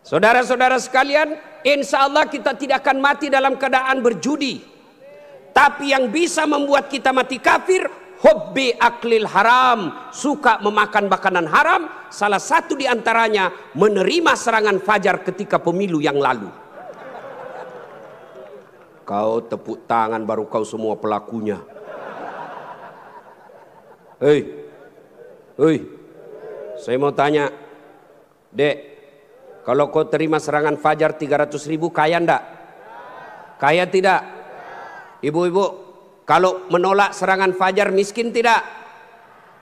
Saudara-saudara sekalian, insya Allah kita tidak akan mati dalam keadaan berjudi. Tapi yang bisa membuat kita mati kafir, hubbi aklil haram, suka memakan makanan haram. Salah satu diantaranya menerima serangan fajar ketika pemilu yang lalu. Kau tepuk tangan baru kau semua pelakunya. Hei, saya mau tanya, Dek, kalau kau terima serangan fajar 300.000, kaya ndak? Kaya tidak? Ibu-ibu, kalau menolak serangan fajar miskin tidak?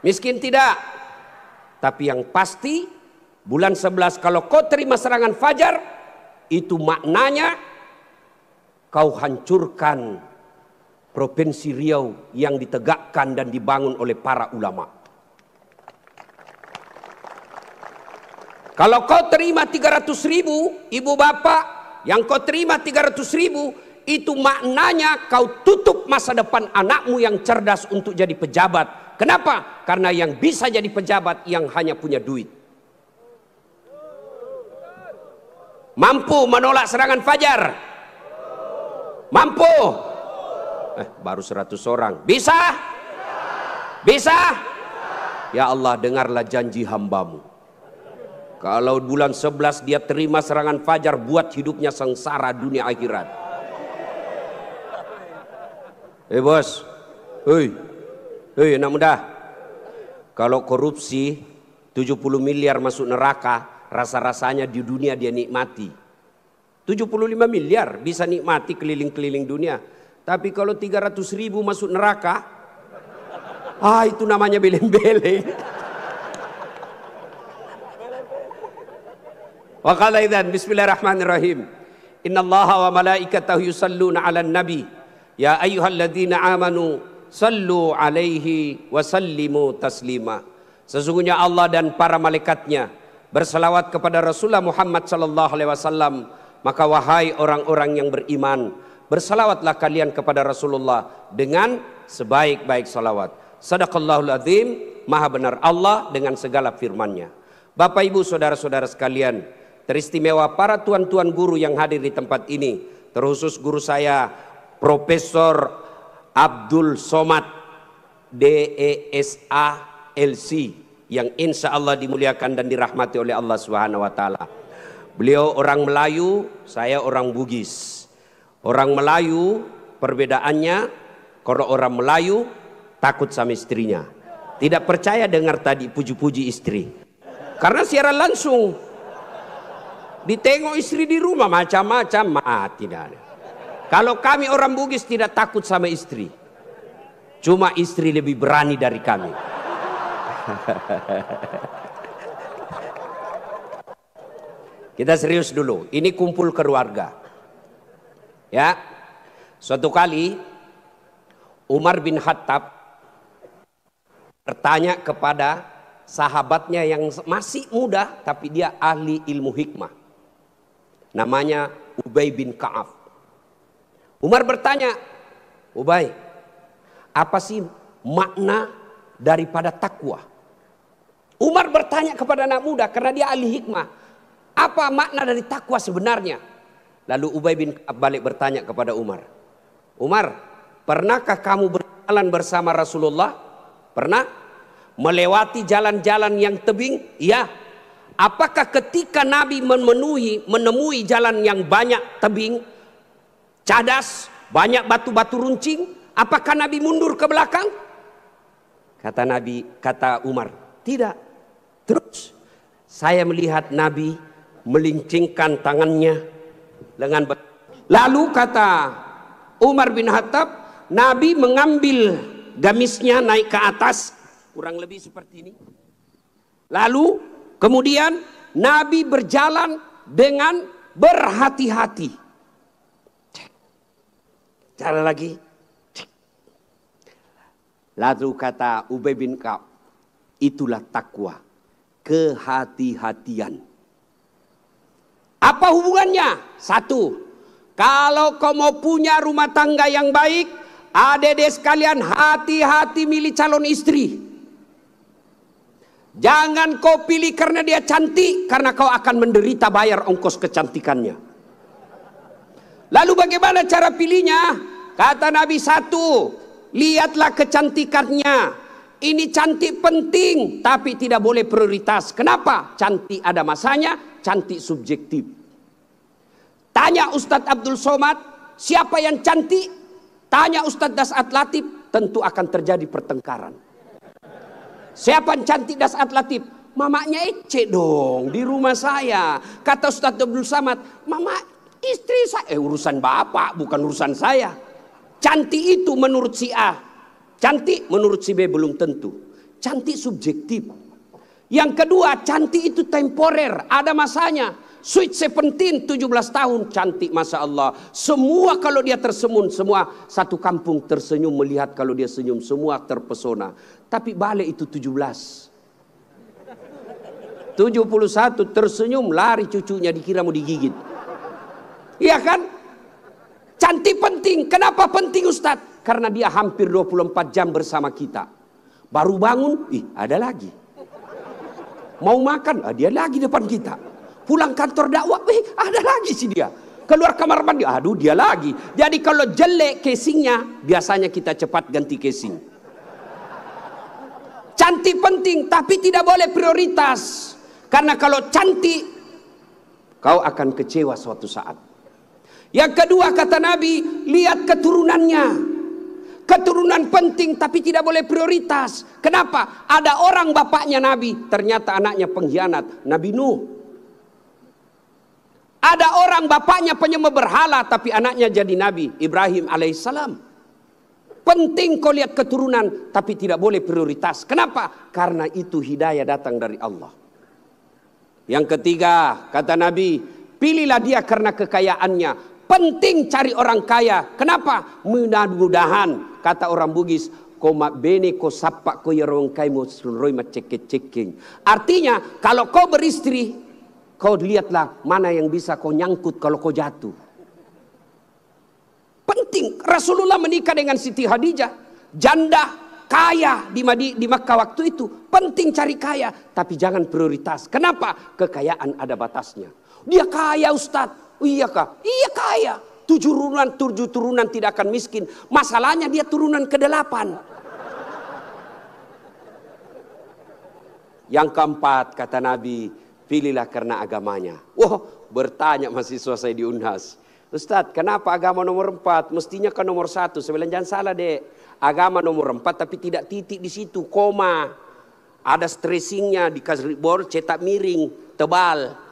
Miskin tidak? Tapi yang pasti bulan 11 kalau kau terima serangan fajar, itu maknanya kau hancurkan Provinsi Riau yang ditegakkan dan dibangun oleh para ulama. Kalau kau terima 300.000, ibu bapak, yang kau terima 300.000, itu maknanya kau tutup masa depan anakmu yang cerdas untuk jadi pejabat. Kenapa? Karena yang bisa jadi pejabat yang hanya punya duit. Mampu menolak serangan fajar? Mampu? Baru 100 orang. Bisa? Bisa? Ya Allah, dengarlah janji hambamu. Kalau bulan 11 dia terima serangan fajar, buat hidupnya sengsara dunia akhirat. Bos, anak muda, kalau korupsi 70 miliar masuk neraka, rasa-rasanya di dunia dia nikmati. 75 miliar bisa nikmati keliling-keliling dunia. Tapi kalau 300.000 masuk neraka, itu namanya beleng-beleng. Wa qala idzan bismillahirrahmanirrahim. Innallaha wa malaikatahu yusalluna 'alan nabi. Ya ayyuhalladzina amanu sallu 'alaihi wa sallimu taslima. Sesungguhnya Allah dan para malaikatnya berselawat kepada Rasulullah Muhammad sallallahu alaihi wasallam. Maka wahai orang-orang yang beriman, bersalawatlah kalian kepada Rasulullah dengan sebaik-baik salawat. Sadaqallahul azim, maha benar Allah dengan segala firman-Nya. Bapak ibu saudara-saudara sekalian, teristimewa para tuan-tuan guru yang hadir di tempat ini, terkhusus guru saya Profesor Abdul Somad DESA LC, yang insya Allah dimuliakan dan dirahmati oleh Allah Subhanahu wa taala. Beliau orang Melayu, saya orang Bugis. Orang Melayu perbedaannya, kalau orang Melayu takut sama istrinya, tidak percaya dengar tadi puji-puji istri, karena siaran langsung ditengok istri di rumah macam-macam, tidak ada. Kalau kami orang Bugis tidak takut sama istri, cuma istri lebih berani dari kami. Kita serius dulu, ini kumpul keluarga. Ya, suatu kali Umar bin Khattab bertanya kepada sahabatnya yang masih muda tapi dia ahli ilmu hikmah, namanya Ubay bin Ka'ab. Umar bertanya, Ubay, apa sih makna daripada takwa? Umar bertanya kepada anak muda karena dia ahli hikmah, apa makna dari takwa sebenarnya? Lalu Ubay bin Ka'ab balik bertanya kepada Umar, Umar, pernahkah kamu berjalan bersama Rasulullah? Pernah? Melewati jalan-jalan yang tebing? Iya. Apakah ketika Nabi menemui jalan yang banyak tebing, cadas, banyak batu-batu runcing, apakah Nabi mundur ke belakang? Kata Umar, tidak. Terus saya melihat Nabi melincingkan tangannya lengan. Lalu kata Umar bin Khattab, Nabi mengambil gamisnya naik ke atas, kurang lebih seperti ini. Lalu kemudian Nabi berjalan dengan berhati-hati. Cara lagi. Lalu kata Ubay bin Ka'ab, itulah takwa, kehati-hatian. Apa hubungannya? Satu, kalau kau mau punya rumah tangga yang baik, adik-adik sekalian, hati-hati milih calon istri. Jangan kau pilih karena dia cantik, karena kau akan menderita bayar ongkos kecantikannya. Lalu bagaimana cara pilihnya? Kata Nabi, satu, lihatlah kecantikannya. Ini cantik penting, tapi tidak boleh prioritas. Kenapa? Cantik ada masanya, cantik subjektif. Tanya Ustadz Abdul Somad, siapa yang cantik? Tanya Ustadz Das'at Latif, tentu akan terjadi pertengkaran. Siapa yang cantik Das'at Latif? Mamanya Ece dong, di rumah saya. Kata Ustadz Abdul Somad, mama istri saya. Urusan bapak, bukan urusan saya. Cantik itu menurut si A, cantik menurut si B belum tentu. Cantik subjektif. Yang kedua, cantik itu temporer, ada masanya. Sweet 17, 17 tahun, cantik Masya Allah. Semua kalau dia tersenyum, semua satu kampung tersenyum melihat kalau dia senyum. Semua terpesona. Tapi balik itu 17. 71 tersenyum, lari cucunya dikira mau digigit. Iya kan? Cantik penting. Kenapa penting Ustadz? Karena dia hampir 24 jam bersama kita. Baru bangun, ada lagi. Mau makan, dia lagi depan kita. Pulang kantor dakwah, ada lagi sih dia. Keluar kamar mandi, aduh dia lagi. Jadi kalau jelek casingnya, biasanya kita cepat ganti casing. Cantik penting, tapi tidak boleh prioritas. Karena kalau cantik, kau akan kecewa suatu saat. Yang kedua kata Nabi, lihat keturunannya. Keturunan penting tapi tidak boleh prioritas. Kenapa? Ada orang bapaknya Nabi, ternyata anaknya pengkhianat. Nabi Nuh. Ada orang bapaknya penyembah berhala tapi anaknya jadi Nabi, Ibrahim alaihissalam. Penting kau lihat keturunan tapi tidak boleh prioritas. Kenapa? Karena itu hidayah datang dari Allah. Yang ketiga kata Nabi, pilihlah dia karena kekayaannya. Penting cari orang kaya. Kenapa? Mudah-mudahan kata orang Bugis, koma bene ko sapak ko yarong kai mo suroi macek-ceking. Artinya kalau kau beristri, kau lihatlah mana yang bisa kau nyangkut kalau kau jatuh. Penting. Rasulullah menikah dengan Siti Khadijah, janda kaya di Makkah waktu itu. Penting cari kaya, tapi jangan prioritas. Kenapa? Kekayaan ada batasnya. Dia kaya Ustadz. Iya kah? Iya kaya. 7 turunan tidak akan miskin. Masalahnya dia turunan ke-8. Yang keempat kata Nabi, pilihlah karena agamanya. Wah, bertanya mahasiswa saya di Unhas. Ustadz, kenapa agama nomor 4? Mestinya kan nomor 1. Saya bilang jangan salah dek. Agama nomor 4 tapi tidak titik di situ, koma. Ada stressingnya, dikasih board cetak miring, tebal.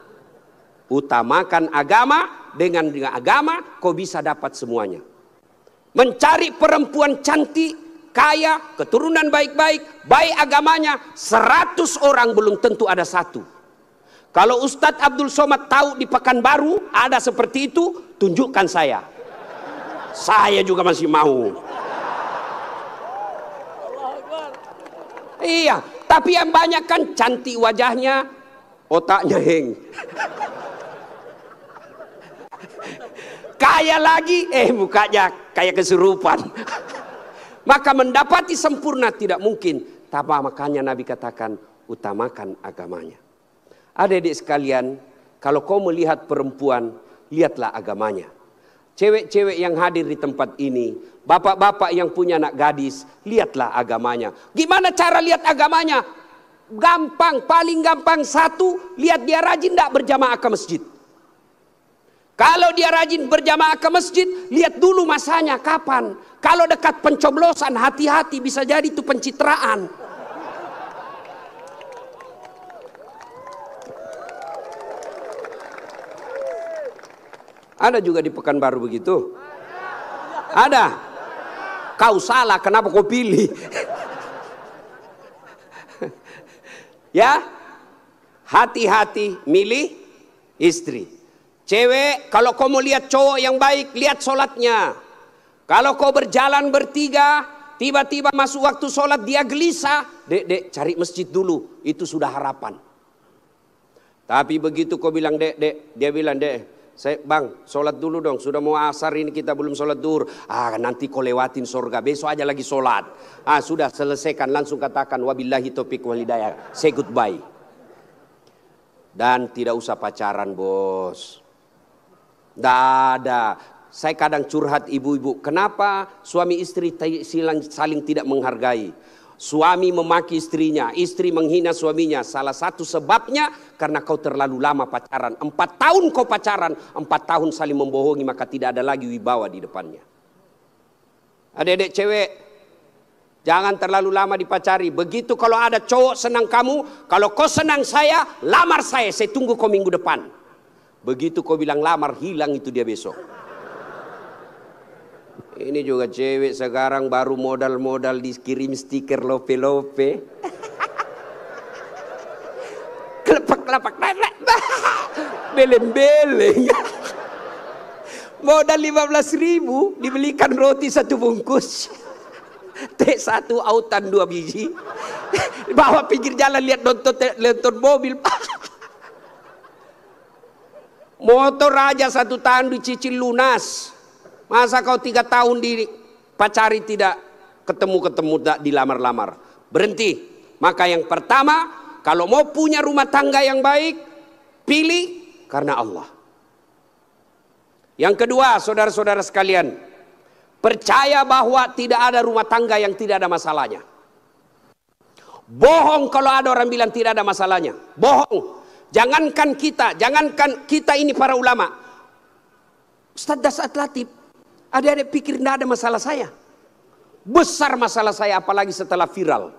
Utamakan agama, dengan agama kau bisa dapat semuanya. Mencari perempuan cantik, kaya, keturunan baik-baik, baik agamanya, 100 orang belum tentu ada 1. Kalau Ustadz Abdul Somad tahu di Pekanbaru ada seperti itu, tunjukkan saya. Saya juga masih mau. Iya, tapi yang banyak kan cantik wajahnya, otaknya heng. Kaya lagi, mukanya kayak kesurupan. Maka mendapati sempurna tidak mungkin. Tapi makanya Nabi katakan, utamakan agamanya. Adik-adik sekalian, kalau kau melihat perempuan, lihatlah agamanya. Cewek-cewek yang hadir di tempat ini, bapak-bapak yang punya anak gadis, lihatlah agamanya. Gimana cara lihat agamanya? Gampang, paling gampang. 1, lihat dia rajin tidak berjamaah ke masjid. Kalau dia rajin berjamaah ke masjid, lihat dulu masanya kapan. Kalau dekat pencoblosan, hati-hati, bisa jadi itu pencitraan. Ada juga di Pekanbaru begitu? Ada. Kau salah, kenapa kau pilih? Ya, hati-hati milih istri. Cewek, kalau kau mau lihat cowok yang baik, lihat sholatnya. Kalau kau berjalan bertiga, tiba-tiba masuk waktu sholat dia gelisah, dek, cari masjid dulu, itu sudah harapan. Tapi begitu kau bilang dek, dia bilang dek, Bang, sholat dulu dong. Sudah mau asar ini kita belum sholat duhur. Nanti kau lewatin surga. Besok aja lagi sholat. Sudah selesaikan. Langsung katakan wabillahi taufiq wal hidayah. Say goodbye. Dan tidak usah pacaran, bos. Tidak ada. Saya kadang curhat ibu-ibu. Kenapa suami istri saling tidak menghargai? Suami memaki istrinya, istri menghina suaminya. Salah satu sebabnya karena kau terlalu lama pacaran. 4 tahun kau pacaran, 4 tahun saling membohongi, maka tidak ada lagi wibawa di depannya. Adik-adik cewek, jangan terlalu lama dipacari. Begitu kalau ada cowok senang kamu, kalau kau senang saya, lamar saya tunggu kau minggu depan. Begitu kau bilang lamar, hilang itu dia besok. Ini juga cewek sekarang baru modal-modal dikirim stiker lope-lope. Kelepak-kelepak. Beleng-beleng. Modal 15.000 dibelikan roti 1 bungkus. Teh 1 autan 2 biji. Bawa pinggir jalan lihat nonton mobil. Motor aja 1 tahun dicicil lunas. Masa kau 3 tahun dipacari tidak ketemu dilamar-lamar? Berhenti. Maka yang pertama, kalau mau punya rumah tangga yang baik, pilih karena Allah. Yang kedua, saudara-saudara sekalian, percaya bahwa tidak ada rumah tangga yang tidak ada masalahnya. Bohong kalau ada orang bilang tidak ada masalahnya. Bohong. Jangankan kita ini para ulama. Ustaz Dasat Latif, adik-adik pikir tidak ada masalah saya. Besar masalah saya, apalagi setelah viral.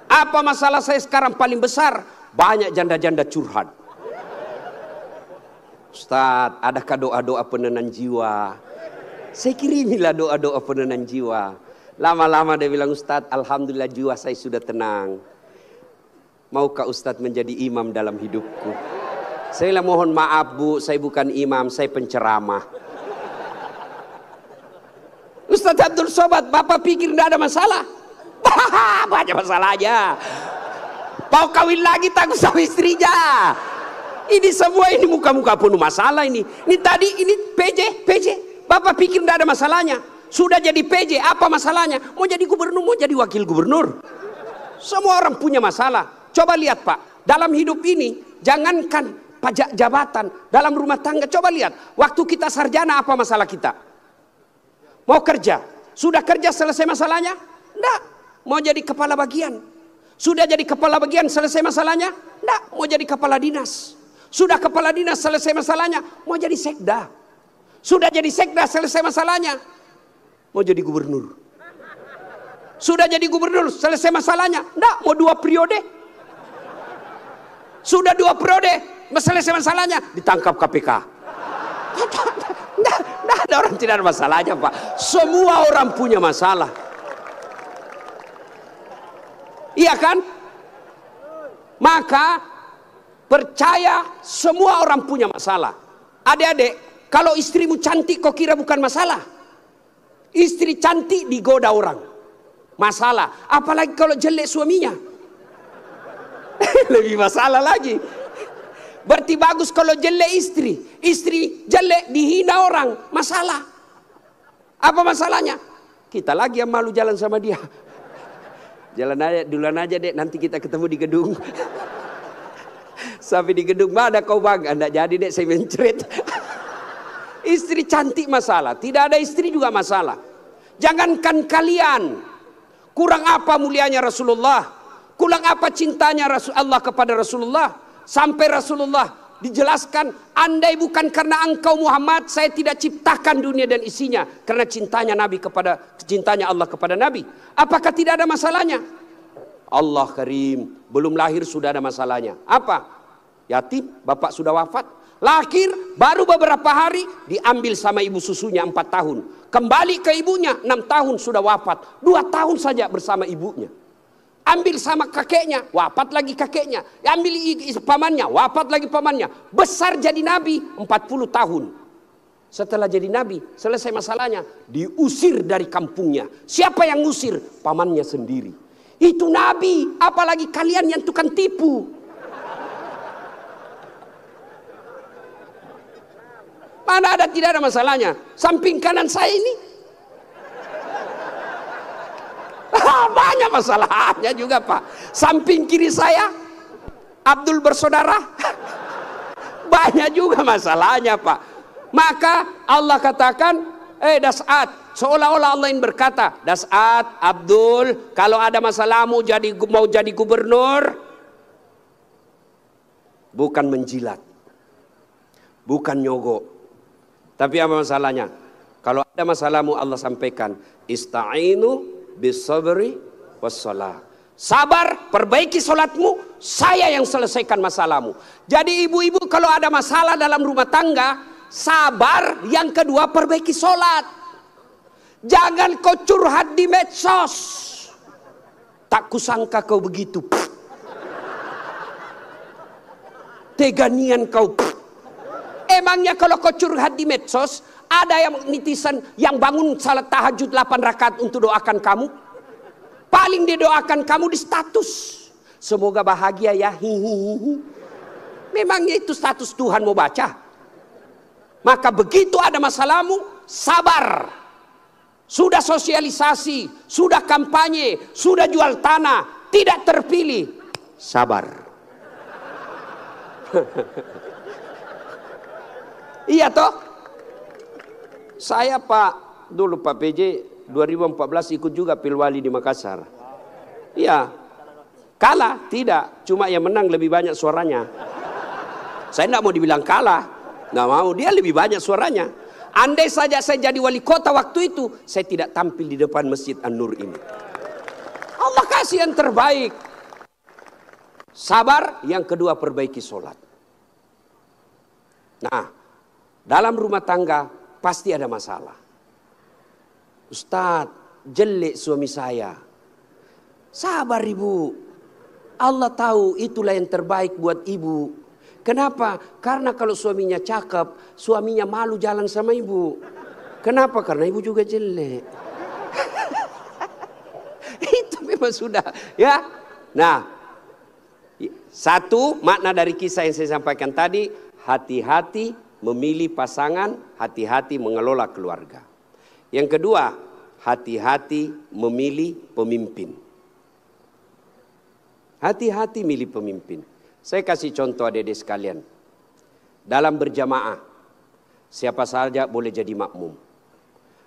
Apa masalah saya sekarang paling besar? Banyak janda-janda curhat. Ustaz, adakah doa-doa penenang jiwa? Saya kirimilah doa-doa penenang jiwa. Lama-lama dia bilang, Ustaz, alhamdulillah jiwa saya sudah tenang. Maukah Ustaz menjadi imam dalam hidupku? Saya bilang, mohon maaf Bu, saya bukan imam, saya penceramah. Ustaz Abdul Somad, Bapak pikir tidak ada masalah? Banyak masalahnya. Mau kawin lagi takut sama istrinya. Ini semua ini muka-muka penuh masalah ini. Ini tadi ini PJ. Bapak pikir tidak ada masalahnya. Sudah jadi PJ, apa masalahnya? Mau jadi gubernur, mau jadi wakil gubernur. Semua orang punya masalah. Coba lihat Pak, dalam hidup ini jangankan pajak jabatan, dalam rumah tangga coba lihat. Waktu kita sarjana apa masalah kita? Mau kerja, sudah kerja selesai masalahnya? Enggak. Mau jadi kepala bagian, sudah jadi kepala bagian selesai masalahnya? Enggak. Mau jadi kepala dinas, sudah kepala dinas selesai masalahnya? Mau jadi sekda, sudah jadi sekda selesai masalahnya? Mau jadi gubernur, sudah jadi gubernur selesai masalahnya? Enggak. Mau 2 periode, sudah 2 periode selesai masalahnya? Ditangkap KPK. Nah, ada orang tidak ada masalahnya Pak. Semua orang punya masalah. Iya kan? Maka percaya semua orang punya masalah. Adik-adik, kalau istrimu cantik kau kira bukan masalah? Istri cantik digoda orang, masalah. Apalagi kalau jelek suaminya. Lebih masalah lagi. Berarti bagus kalau jelek istri jelek dihina orang, masalah. Apa masalahnya? Kita lagi yang malu jalan sama dia. Jalan aja, duluan aja dek, nanti kita ketemu di gedung. Sampai di gedung, mana kau bang? Anda jadi dek, saya mencret. Istri cantik masalah, tidak ada istri juga masalah. Jangankan kalian, kurang apa mulianya Rasulullah, kurang apa cintanya Allah kepada Rasulullah. Sampai Rasulullah dijelaskan, andai bukan karena engkau Muhammad, saya tidak ciptakan dunia dan isinya. Karena cintanya Allah kepada Nabi. Apakah tidak ada masalahnya? Allah Karim, belum lahir sudah ada masalahnya. Apa? Yatim, bapak sudah wafat. Lahir, baru beberapa hari diambil sama ibu susunya 4 tahun. Kembali ke ibunya 6 tahun sudah wafat. 2 tahun saja bersama ibunya. Ambil sama kakeknya, wafat lagi kakeknya. Ambil pamannya, wafat lagi pamannya. Besar jadi nabi 40 tahun. Setelah jadi nabi, selesai masalahnya, diusir dari kampungnya. Siapa yang ngusir? Pamannya sendiri. Itu nabi, apalagi kalian yang tukang tipu. Mana ada tidak ada masalahnya. Samping kanan saya ini banyak masalahnya juga Pak. Samping kiri saya Abdul bersaudara banyak juga masalahnya Pak. Maka Allah katakan, Das'at, seolah-olah Allah ingin berkata, Das'at, Abdul, kalau ada masalahmu mau jadi gubernur, bukan menjilat, bukan nyogok, tapi apa masalahnya? Kalau ada masalahmu Allah sampaikan, Ista'inu bis-sabri was-salah. Sabar, perbaiki solatmu, saya yang selesaikan masalahmu. Jadi ibu-ibu kalau ada masalah dalam rumah tangga, sabar, yang kedua perbaiki solat. Jangan kau curhat di medsos. Tak kusangka kau begitu. Teganian kau. Emangnya kalau kau curhat di medsos, ada yang netizen yang bangun salat tahajud 8 rakaat untuk doakan kamu? Paling dia doakan kamu di status. Semoga bahagia ya. Hihihi. Memangnya itu status Tuhan mau baca? Maka begitu ada masalahmu, sabar. Sudah sosialisasi, sudah kampanye, sudah jual tanah, tidak terpilih, sabar. Iya toh? Saya Pak, dulu Pak PJ 2014 ikut juga Pilwali di Makassar. Iya. Kalah? Tidak. Cuma yang menang lebih banyak suaranya. Saya tidak mau dibilang kalah. Nggak mau. Dia lebih banyak suaranya. Andai saja saya jadi wali kota waktu itu, saya tidak tampil di depan Masjid An-Nur ini. Allah kasih yang terbaik. Sabar. Yang kedua perbaiki sholat. Nah, dalam rumah tangga pasti ada masalah. Ustadz, jelek suami saya. Sabar ibu. Allah tahu itulah yang terbaik buat ibu. Kenapa? Karena kalau suaminya cakep, suaminya malu jalan sama ibu. Kenapa? Karena ibu juga jelek. Itu memang sudah. Ya. Nah, satu makna dari kisah yang saya sampaikan tadi, hati-hati memilih pasangan, hati-hati mengelola keluarga. Yang kedua, hati-hati memilih pemimpin. Hati-hati milih pemimpin. Saya kasih contoh adik-adik sekalian. Dalam berjamaah, siapa saja boleh jadi makmum.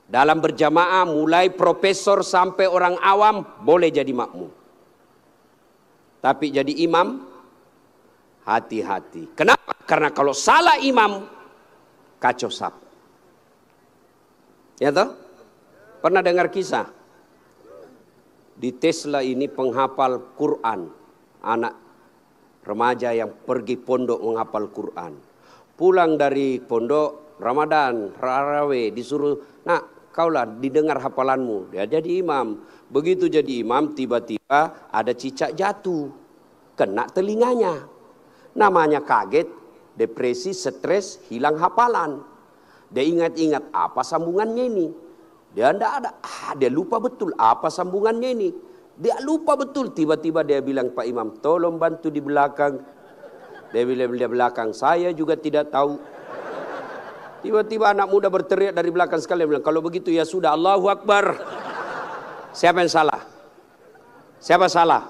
Dalam berjamaah, mulai profesor sampai orang awam boleh jadi makmum. Tapi jadi imam, hati-hati. Kenapa? Karena kalau salah imam, kacau sap. Ya toh? Pernah dengar kisah? Di Tesla ini penghafal Quran. Anak remaja yang pergi pondok menghafal Quran. Pulang dari pondok, Ramadan, Tarawih, disuruh, nak kaulah didengar hafalanmu. Dia jadi imam. Begitu jadi imam, tiba-tiba ada cicak jatuh. Kena telinganya. Namanya kaget, depresi, stres, hilang hafalan. Dia ingat-ingat apa sambungannya ini. Dia tidak ada. Dia lupa betul apa sambungannya ini. Dia lupa betul. Tiba-tiba dia bilang, Pak Imam, tolong bantu di belakang. Dia bilang di belakang, saya juga tidak tahu. Tiba-tiba anak muda berteriak dari belakang sekali. Bilang, kalau begitu ya sudah, Allahu Akbar. Siapa yang salah? Siapa salah?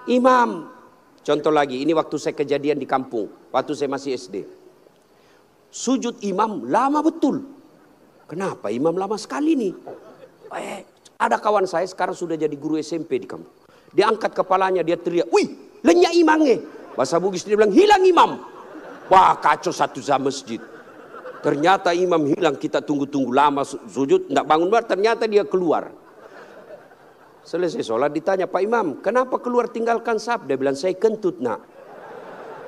Imam. Contoh lagi, ini waktu saya kejadian di kampung. Waktu saya masih SD. Sujud imam lama betul. Kenapa imam lama sekali nih? Ada kawan saya sekarang sudah jadi guru SMP di kampung. Dia angkat kepalanya, dia teriak, wih, lenyap imamnya. Bahasa Bugis dia bilang, hilang imam. Wah, kacau satu zaman masjid. Ternyata imam hilang, kita tunggu-tunggu lama sujud, tidak bangun, ternyata dia keluar. Selesai sholat ditanya, Pak Imam, kenapa keluar tinggalkan saf? Dia bilang, saya kentut nak.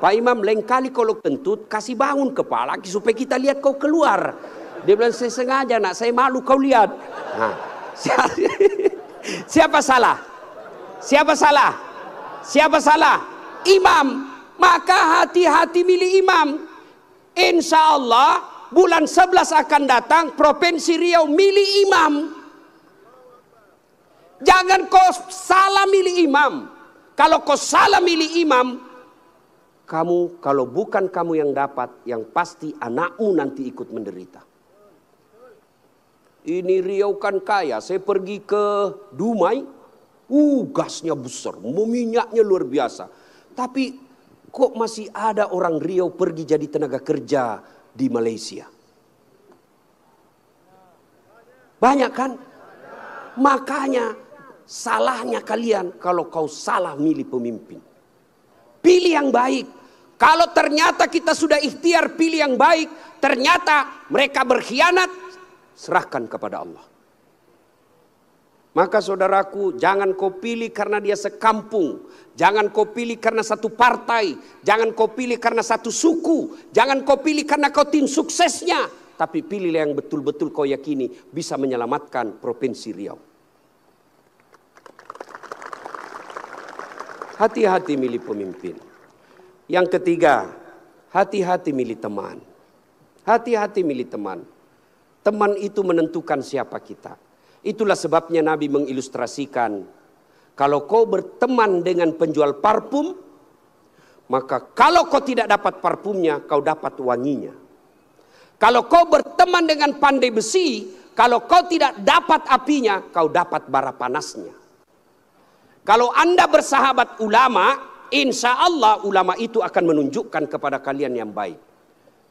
Pak Imam, lain kali kalau kentut, kasih bangun kepala supaya kita lihat kau keluar. Dia bilang, saya sengaja nak, saya malu kau lihat. Nah, siapa salah? Siapa salah? Siapa salah? Imam. Maka hati-hati milih imam. Insya Allah bulan 11 akan datang Provinsi Riau milih imam. Jangan kau salah milih imam. Kalau kau salah milih imam, kamu, kalau bukan kamu yang dapat, yang pasti anakmu nanti ikut menderita. Ini Riau kan kaya, saya pergi ke Dumai, gasnya besar, minyaknya luar biasa. Tapi kok masih ada orang Riau pergi jadi tenaga kerja di Malaysia? Banyak kan? Makanya salahnya kalian kalau kau salah milih pemimpin. Pilih yang baik. Kalau ternyata kita sudah ikhtiar pilih yang baik, ternyata mereka berkhianat, serahkan kepada Allah. Maka saudaraku, jangan kau pilih karena dia sekampung. Jangan kau pilih karena satu partai. Jangan kau pilih karena satu suku. Jangan kau pilih karena kau tim suksesnya. Tapi pilihlah yang betul-betul kau yakini bisa menyelamatkan Provinsi Riau. Hati-hati milih pemimpin. Yang ketiga, hati-hati milih teman. Hati-hati milih teman. Teman itu menentukan siapa kita. Itulah sebabnya Nabi mengilustrasikan, kalau kau berteman dengan penjual parfum, maka kalau kau tidak dapat parfumnya, kau dapat wanginya. Kalau kau berteman dengan pandai besi, kalau kau tidak dapat apinya, kau dapat bara panasnya. Kalau Anda bersahabat ulama, insya Allah ulama itu akan menunjukkan kepada kalian yang baik.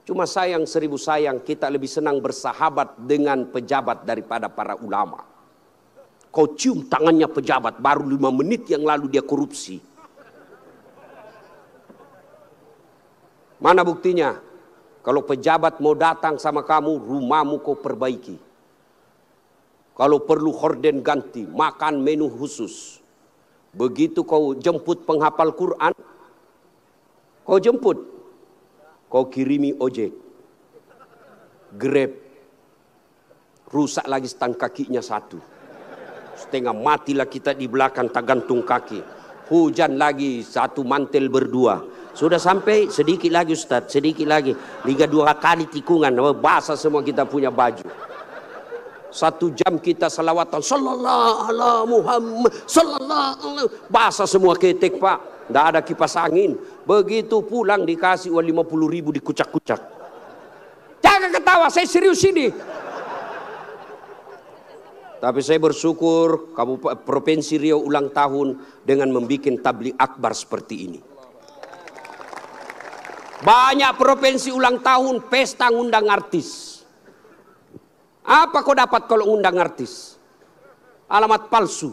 Cuma sayang 1000 sayang, kita lebih senang bersahabat dengan pejabat daripada para ulama. Kau cium tangannya pejabat, baru 5 menit yang lalu dia korupsi. Mana buktinya? Kalau pejabat mau datang sama kamu, rumahmu kau perbaiki. Kalau perlu horden ganti, makan menu khusus. Begitu kau jemput penghafal Quran, kau jemput, kau kirimi ojek, Grab, rusak lagi stang kakinya satu. Setengah matilah kita di belakang tak gantung kaki. Hujan lagi, satu mantel berdua. Sudah sampai, sedikit lagi Ustaz, sedikit lagi. 2 kali tikungan, basah semua kita punya baju. 1 jam kita salawatan, sallallahu ala Muhammad, sallallahu, basah semua ketek Pak. Tidak ada kipas angin. Begitu pulang dikasih uang 50.000 dikucak-kucak. Jangan ketawa, saya serius ini. Tapi saya bersyukur Provinsi Riau ulang tahun dengan membuat tabligh akbar seperti ini. Banyak provinsi ulang tahun pesta ngundang artis. Apa kau dapat kalau ngundang artis? Alamat palsu.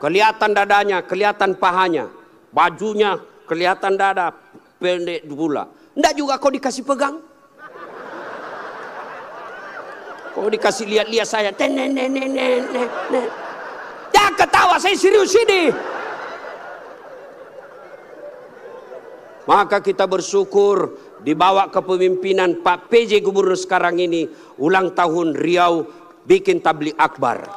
Kelihatan dadanya, kelihatan pahanya. Bajunya kelihatan dada, pendek pula. Enggak juga kau dikasih pegang. Kau dikasih lihat-lihat saya. Jangan ketawa, saya serius ini. Maka kita bersyukur dibawa kepemimpinan Pak PJ Gubernur sekarang ini ulang tahun Riau bikin tabligh akbar.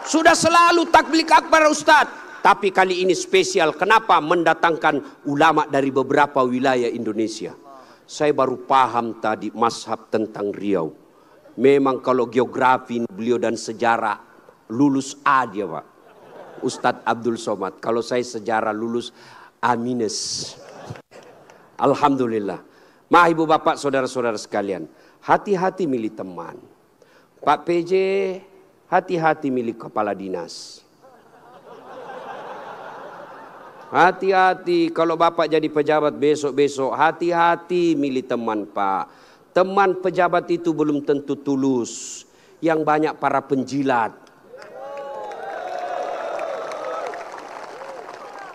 Sudah selalu tabligh akbar Ustadz, tapi kali ini spesial. Kenapa? Mendatangkan ulama dari beberapa wilayah Indonesia. Saya baru paham tadi mazhab tentang Riau. Memang kalau geografi beliau dan sejarah lulus A dia Pak. Ustadz Abdul Somad. Kalau saya sejarah lulus A-. Alhamdulillah. Ibu bapak saudara-saudara sekalian, hati-hati milih teman. Pak PJ, hati-hati milih kepala dinas. Hati-hati kalau bapak jadi pejabat besok-besok, hati-hati milih teman Pak. Teman pejabat itu belum tentu tulus. Yang banyak para penjilat.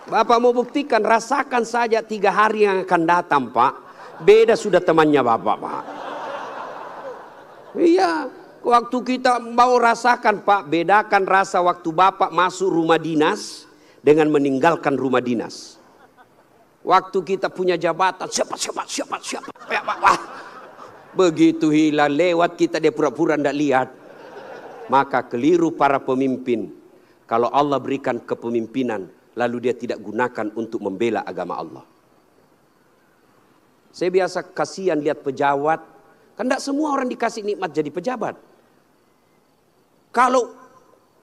Bapak mau buktikan, rasakan saja 3 hari yang akan datang Pak. Beda sudah temannya Bapak Pak. Iya, waktu kita mau rasakan Pak, bedakan rasa waktu Bapak masuk rumah dinas dengan meninggalkan rumah dinas. Waktu kita punya jabatan, siapa. Wah, begitu hilang lewat kita dia pura-pura tidak lihat. Maka keliru para pemimpin. Kalau Allah berikan kepemimpinan, lalu dia tidak gunakan untuk membela agama Allah. Saya biasa kasihan lihat pejabat. Kan tidak semua orang dikasih nikmat jadi pejabat. Kalau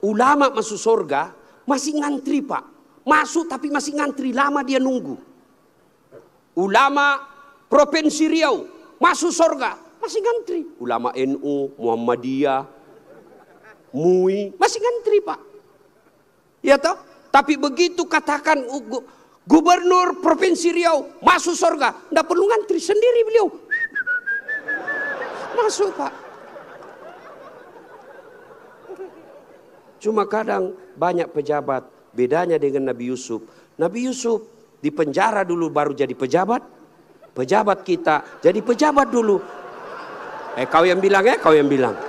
ulama masuk surga, masih ngantri Pak. Masuk tapi masih ngantri, lama dia nunggu. ulama Provinsi Riau masuk surga, masih ngantri. Ulama NU, Muhammadiyah, MUI, masih ngantri Pak. Ya toh? Tapi begitu katakan Gubernur Provinsi Riau masuk surga, tidak perlu ngantri, sendiri beliau masuk Pak. Cuma kadang banyak pejabat, bedanya dengan Nabi Yusuf. Nabi Yusuf di penjara dulu baru jadi pejabat. Pejabat kita jadi pejabat dulu. Kau yang bilang ya, kau yang bilang.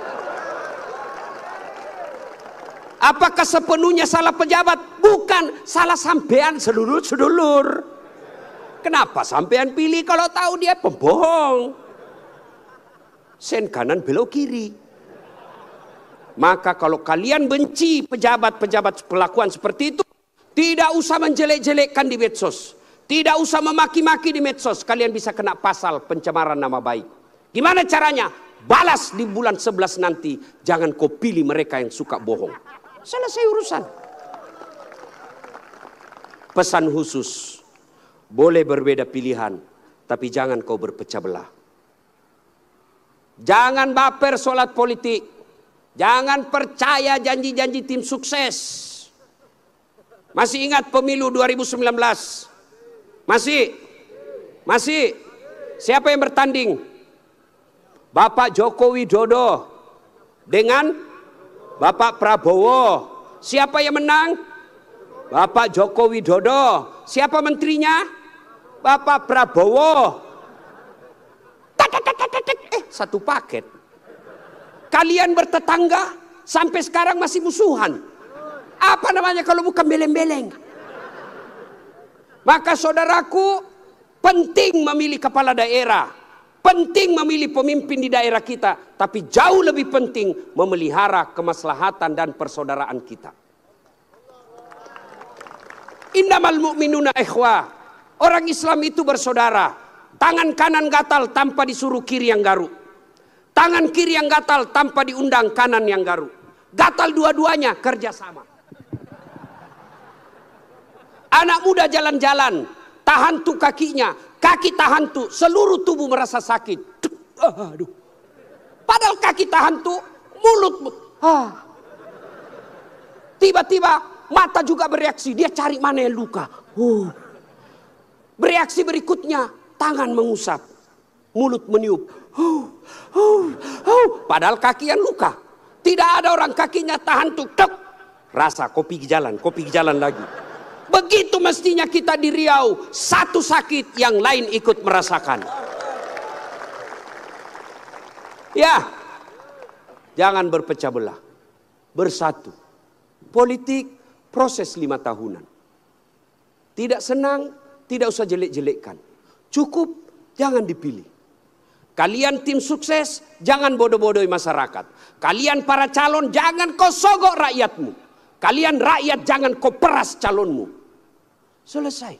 Apakah sepenuhnya salah pejabat? Bukan, salah sampean sedulur-sedulur. Kenapa sampean pilih kalau tahu dia pembohong? Sen kanan belok kiri. Maka kalau kalian benci pejabat-pejabat kelakuan seperti itu, tidak usah menjelek-jelekkan di medsos. Tidak usah memaki-maki di medsos. Kalian bisa kena pasal pencemaran nama baik. Gimana caranya? Balas di bulan 11 nanti. Jangan kau pilih mereka yang suka bohong. Selesai urusan. Pesan khusus. Boleh berbeda pilihan. Tapi jangan kau berpecah belah. Jangan baper solat politik. Jangan percaya janji-janji tim sukses. Masih ingat pemilu 2019? Masih. Siapa yang bertanding? Bapak Joko Widodo dengan Bapak Prabowo. Siapa yang menang? Bapak Joko Widodo. Siapa menterinya? Bapak Prabowo. Satu paket. Kalian bertetangga sampai sekarang masih musuhan. Apa namanya kalau bukan beleng-beleng? Maka saudaraku, penting memilih kepala daerah, penting memilih pemimpin di daerah kita, tapi jauh lebih penting memelihara kemaslahatan dan persaudaraan kita. Innamal mu'minuna ikhwah. Orang Islam itu bersaudara. Tangan kanan gatal tanpa disuruh kiri yang garuk. Tangan kiri yang gatal tanpa diundang kanan yang garuk. Gatal dua-duanya kerjasama. Anak muda jalan-jalan, tahan tuh kakinya, kaki tahan tuh, seluruh tubuh merasa sakit. Aduh. Padahal kaki tahan tuh, mulut. Tiba-tiba mata juga bereaksi, dia cari mana yang luka. Bereaksi berikutnya, tangan mengusap, mulut meniup. Padahal kaki yang luka. Tidak ada orang kakinya tahan tuh, rasa kopi jalan lagi. Begitu mestinya kita di Riau, satu sakit yang lain ikut merasakan. Ya, jangan berpecah belah, bersatu. Politik proses 5 tahunan. Tidak senang, tidak usah jelek-jelekkan. Cukup, jangan dipilih. Kalian tim sukses, jangan bodoh-bodohi masyarakat. Kalian para calon, jangan kau sogok rakyatmu. Kalian rakyat, jangan kau peras calonmu. Selesai.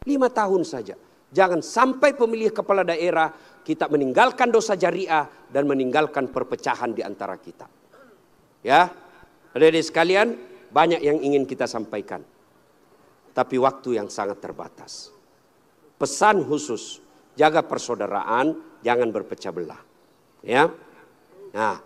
5 tahun saja. Jangan sampai pemilih kepala daerah kita meninggalkan dosa jariah dan meninggalkan perpecahan di antara kita. Ya, adik-adik sekalian, banyak yang ingin kita sampaikan. Tapi waktu yang sangat terbatas. Pesan khusus, jaga persaudaraan, jangan berpecah belah. Ya. Nah,